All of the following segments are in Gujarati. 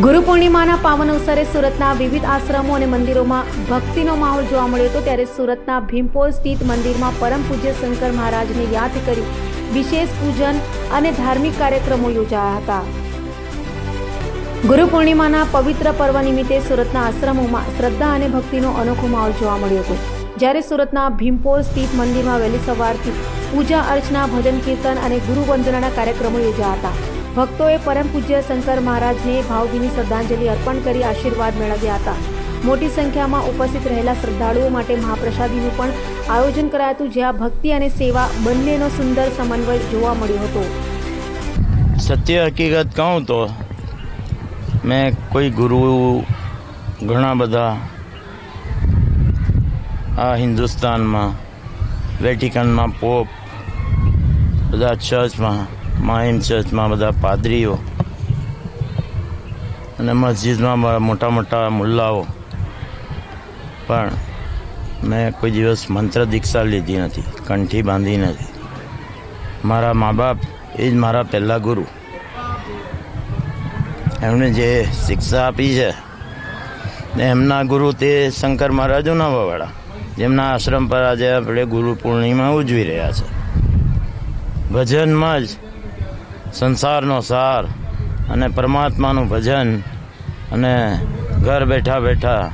ગુરુ પૂર્ણિમાના પાવન અવસરે સુરતના વિવિધ આશ્રમો અને મંદિરોમાં ભક્તિનો માહોલ જોવા મળ્યો હતો। ત્યારે સુરતના ભીમપોલ સ્થિત મંદિરમાં પરમ પૂજ્ય શંકર મહારાજને યાદ કરી વિશેષ પૂજન અને ધાર્મિક કાર્યક્રમો યોજાયા હતા। ગુરુ પૂર્ણિમાના પવિત્ર પર્વ નિમિત્તે સુરતના આશ્રમોમાં શ્રદ્ધા અને ભક્તિનો અનોખો માહોલ જોવા મળ્યો હતો। જ્યારે સુરતના ભીમપોલ સ્થિત મંદિરમાં વહેલી સવારથી પૂજા અર્ચના, ભજન કીર્તન અને ગુરુ વંદનાના કાર્યક્રમો યોજાયા હતા। ભક્તોએ પરમ પૂજ્ય શંકર મહારાજને ભાવભીની શ્રદ્ધાંજલિ અર્પણ કરી આશીર્વાદ મેળવ્યા હતા। મોટી સંખ્યામાં ઉપસ્થિત રહેલા શ્રદ્ધાળુઓ માટે મહાપ્રસાદીનું પણ આયોજન કરાયું હતું, જ્યાં ભક્તિ અને સેવા બંનેનો સુંદર સમન્વય જોવા મળ્યો હતો। સત્ય હકીકત કહું તો મેં કોઈ ગુરુ ઘણા બધા આ હિન્દુસ્તાનમાં વેટિકનમાં પોપ, બધા ચર્ચમાં, માહિમ ચર્ચમાં બધા પાદરીઓ અને મસ્જિદમાં મોટા મોટા મુલ્લાઓ, પણ મેં કોઈ દિવસ મંત્ર દીક્ષા લીધી નથી, કંઠી બાંધી નથી। મારા મા બાપ એ જ મારા પહેલાં ગુરુ, એમણે જે શિક્ષા આપી છે ને એમના ગુરુ તે શંકર મહારાજ ઉનાવાવાળા, જેમના આશ્રમ પર આજે આપણે ગુરુ પૂર્ણિમા ઉજવી રહ્યા છે। ભજનમાં જ સંસારનો સાર અને પરમાત્માનું ભજન અને ઘર બેઠા બેઠા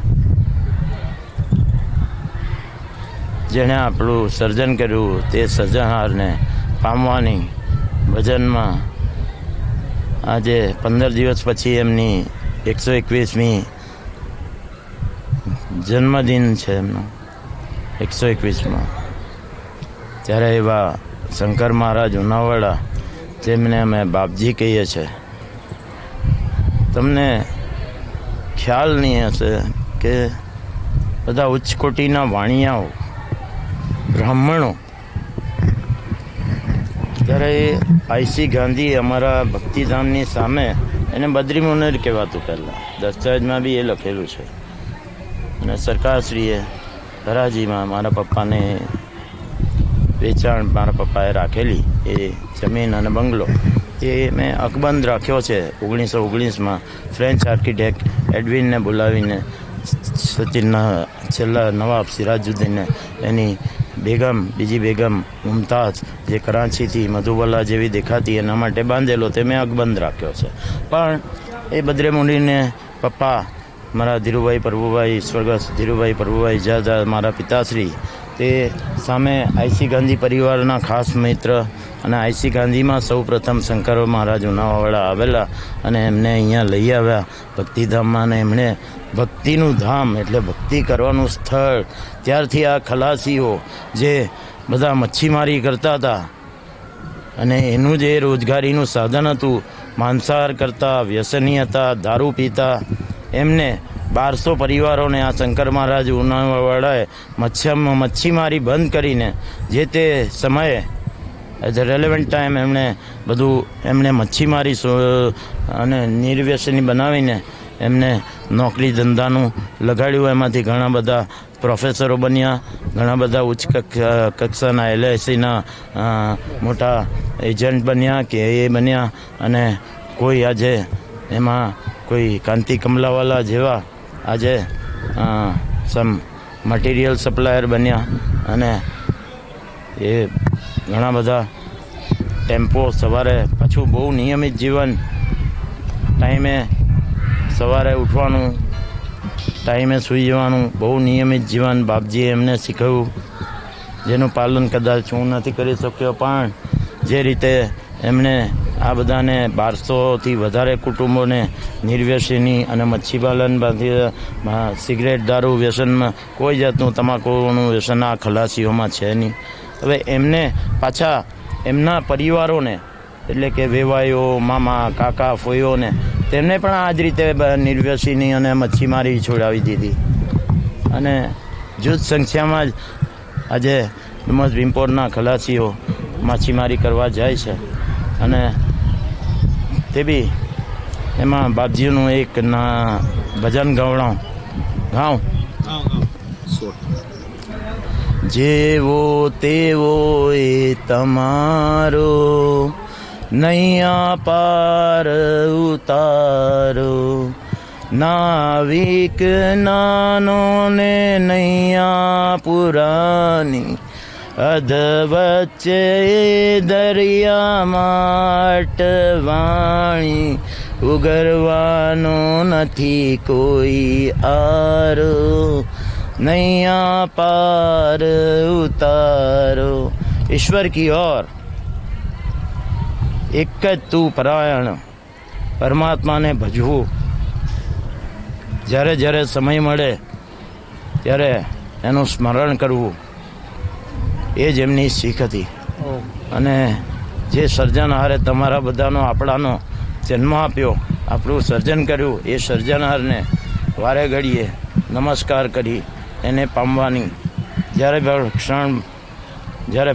જેણે આપણું સર્જન કર્યું તે સર્જનહારને પામવાની ભજનમાં આજે 15 દિવસ પછી એમની 121મી જન્મદિન છે એમનો, 121માં। ત્યારે એવા શંકર મહારાજ ઉનાવાડા, જેમને અમે બાપજી કહીએ છીએ, તમને ખ્યાલ નહીં હશે કે બધા ઉચ્ચ કોટીના વાણિયાઓ, બ્રાહ્મણો, ત્યારે આઈસી ગાંધી અમારા ભક્તિધામની સામે, એને બદ્રી મુનિર કહેવાતું પહેલાં, દસ્તાવેજમાં બી એ લખેલું છે। અને સરકારશ્રીએ હરાજીમાં મારા પપ્પાને વેચાણ, મારા પપ્પાએ રાખેલી એ જમીન અને બંગલો એ મેં અકબંધ રાખ્યો છે। 1919માં ફ્રેન્ચ આર્કિટેક્ટ એડવિનને બોલાવીને સચિનના છેલ્લા નવાબ સિરાજુદ્દીનને એની બેગમ, બીજી બેગમ મુમતાઝ, જે કરાંચીથી મધુબલા જેવી દેખાતી, એના માટે બાંધેલો, તે મેં અકબંધ રાખ્યો છે। પણ એ બદ્રે મુનિને પપ્પા મારા ધીરુભાઈ પ્રભુભાઈ, સ્વર્ગસ્થ ધીરુભાઈ પ્રભુભાઈ જાજા, મારા પિતાશ્રી, તે સામે આઈસી ગાંધી પરિવારના ખાસ મિત્ર અને આઈસી ગાંધીમાં સૌ પ્રથમ શંકર મહારાજ ઉનાવાવાળા આવેલા અને એમને અહીંયા લઈ આવ્યા ભક્તિધામમાં, અને એમણે ભક્તિનું ધામ એટલે ભક્તિ કરવાનું સ્થળ। ત્યારથી આ ખલાસીઓ જે બધા મચ્છીમારી કરતા હતા અને એનું જે રોજગારીનું સાધન હતું, માંસાહાર કરતા, વ્યસની હતા, દારૂ પીતા, એમને 1200 પરિવારોને આ શંકર મહારાજ ઉનાવાવાળાએ મચ્છીમારી બંધ કરીને જે તે સમયે એઝ અ રેલેવન્ટ ટાઈમ એમણે મચ્છીમારી અને નિર્વ્યસની બનાવીને એમને નોકરી ધંધાનું લગાડ્યું। એમાંથી ઘણા બધા પ્રોફેસરો બન્યા, ઘણા બધા ઉચ્ચ કક્ષાના LICના મોટા એજન્ટ બન્યા કે એ બન્યા, અને કોઈ આજે એમાં કોઈ કાંતિ કમલાવાલા જેવા આજે સમ મટીરિયલ સપ્લાયર બન્યા, અને એ ઘણા બધા ટેમ્પો સવારે પાછું બહુ નિયમિત જીવન, ટાઈમે સવારે ઉઠવાનું, ટાઈમે સૂઈ જવાનું, બહુ નિયમિત જીવન બાપજીએ એમને શીખવ્યું, જેનું પાલન કદાચ હું નથી કરી શક્યો, પણ જે રીતે એમણે આ બધાને 1200થી વધારે કુટુંબોને નિર્વ્યસની અને મચ્છીપાલન, સિગરેટ, દારૂ વ્યસનમાં, કોઈ જાતનું તમાકુનું વ્યસન આ ખલાસીઓમાં છે નહીં। હવે એમને પાછા એમના પરિવારોને, એટલે કે વેવાઈઓ, મામા, કાકા, ફોઈઓને, તેમને પણ આ જ રીતે નિર્વ્યસની અને મચ્છીમારી છોડાવી દીધી, અને જૂથ સંખ્યામાં જ આજે ડુમસ ભીમપોરના ખલાસીઓ માછીમારી કરવા જાય છે। અને તે બી એમાં બાપજીનું એક ભજન ગાઉં, જેવો તેવો એ તમારો, નૈયા પાર ઉતારો નાવિક નાનો ને નૈયા પુરાની અધ વચ્ચે દરિયામાં અટવાણી ઉગરવાનો નથી કોઈ આરો નૈયા પાર ઉતારો ईश्वर की ओर એક જ તું પરાયણ પરમાત્માને ભજવું જ્યારે જ્યારે સમય મળે ત્યારે એનું સ્મરણ કરવું એ જ એમની શીખ હતી અને જે સર્જનહારે તમારા બધાનો આપણાનો જન્મ આપ્યો આપણું સર્જન કર્યું એ સર્જનહારને વારે ઘડીએ નમસ્કાર કરી એને પામવાની જ્યારે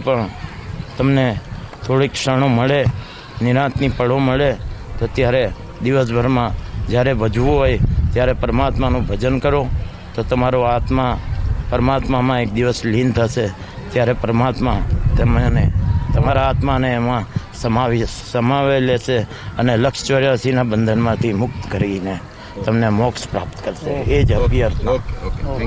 પણ તમને થોડીક ક્ષણો મળે નિરાંતની પળો મળે તો ત્યારે દિવસભરમાં જ્યારે ભજવું હોય ત્યારે પરમાત્માનું ભજન કરો તો તમારો આત્મા પરમાત્મામાં એક દિવસ લીન થશે ત્યારે પરમાત્મા તમને તમારા આત્માને એમાં સમાવી લેશે અને લક્ષ 84ના બંધનમાંથી મુક્ત કરીને તમને મોક્ષ પ્રાપ્ત કરશે એ જ અભ્યર્થના.